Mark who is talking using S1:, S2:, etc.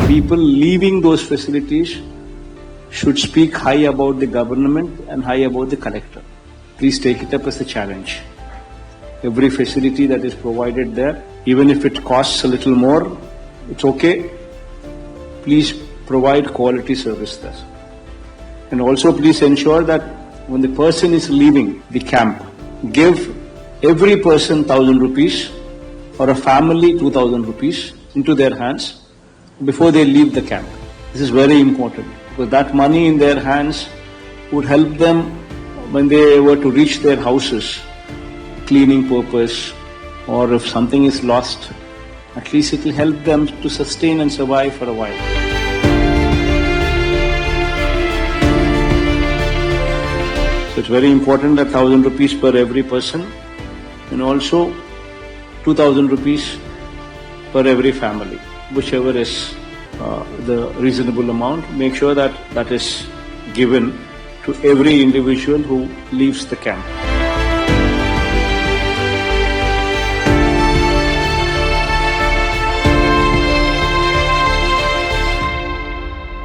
S1: people leaving those facilities should speak high about the government and high about the collector. Please take it up as a challenge. Every facility that is provided there, even if it costs a little more, it's okay. Please provide quality service there. And also please ensure that when the person is leaving the camp, give every person 1,000 rupees or a family 2,000 rupees into their hands before they leave the camp. This is very important because that money in their hands would help them when they were to reach their houses, cleaning purpose, or if something is lost, at least it will help them to sustain and survive for a while. So it's very important that 1,000 rupees per every person and also 2,000 rupees per every family, whichever is the reasonable amount. Make sure that that is given to every individual who leaves the camp.